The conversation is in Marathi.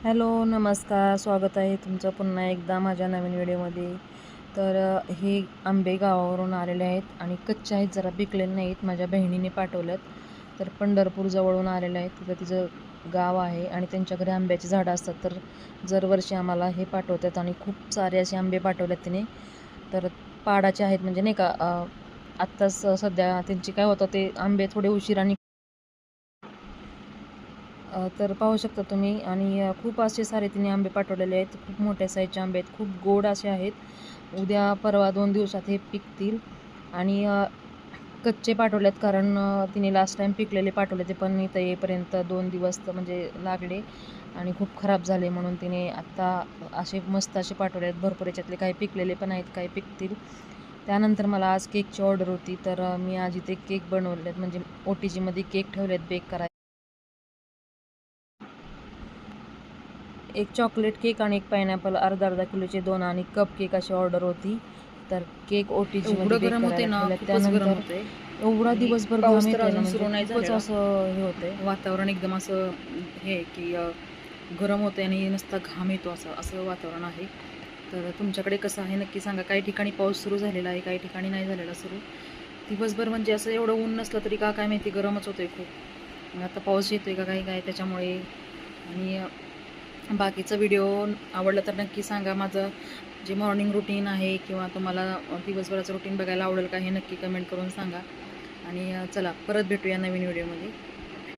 हॅलो, नमस्कार. स्वागत आहे तुमचं पुन्हा एकदा माझ्या नवीन व्हिडिओमध्ये. तर हे आंबे गावावरून आलेले आहेत आणि कच्चे आहेत, जरा पिकलेले नाहीत. माझ्या बहिणीने पाठवल्यात. तर पंढरपूर जवळून आलेले आहेत. तिथं तिचं गाव आहे आणि त्यांच्या घरी आंब्याची झाडं असतात. तर दरवर्षी आम्हाला हे पाठवतात आणि खूप सारे असे आंबे पाठवलेत तिने. तर पाडाचे आहेत, म्हणजे नाही का, आत्ताच सध्या त्यांची काय होतं, ते आंबे थोडे उशिराने तर पाहू शकता तुम्ही. आणि खूप असे सारे तिने आंबे पाठवलेले आहेत. खूप मोठ्या साईजचे आंबे आहेत, खूप गोड असे आहेत. उद्या परवा 2 दिवसात हे पिकतील. आणि कच्चे पाठवलेत, कारण तिने लास्ट टाईम पिकलेले पाठवले ते, पण इथं येईपर्यंत 2 दिवस तर म्हणजे लागले आणि खूप खराब झाले. म्हणून तिने आत्ता असे मस्त असे पाठवले आहेत भरपूर. याच्यातले काही पिकलेले पण आहेत, काही पिकतील. त्यानंतर मला आज केकची ऑर्डर होती, तर मी आज इथे केक बनवले आहेत, म्हणजे OTGमध्ये केक ठेवले आहेत बेक करायला. एक चॉकलेट केक आणि एक पायनॅपल, अर्धा-अर्धा किलोचे 2 आणि कप केक अशी ऑर्डर होती. तर केक OTGमध्ये एवढं बेक गरम होते करायला ना, ठेवल्यात. खूपच गरम त्यानंतर होते. एवढा आणि दिवसभर घाम पाऊस तर येतोय ना, अजून म्हणजे सुरू नाही खूपच झालेला. असं हे होतंय. वातावरण एकदम असं हे आहे की गरम होते आणि नुसता घाम येतो, असं असं वातावरण आहे. तर तुमच्याकडे कसं आहे नक्की सांगा. काही ठिकाणी पाऊस सुरू झालेला आहे, काही ठिकाणी नाही झालेला सुरू. दिवसभर म्हणजे असं एवढं ऊन नसलं तरी काय माहिती गरमच होतंय खूप. मग आता पाऊस येतोय का काही काय त्याच्यामुळे. आणि बाकीचा व्हिडिओ आवडला तर नक्की सांगा. माझं जे मॉर्निंग रुटीन आहे किंवा तुम्हाला दिवसभराचं रुटीन बघायला आवडेल का, हे नक्की कमेंट करून सांगा. आणि चला, परत भेटूया नवीन व्हिडिओमध्ये.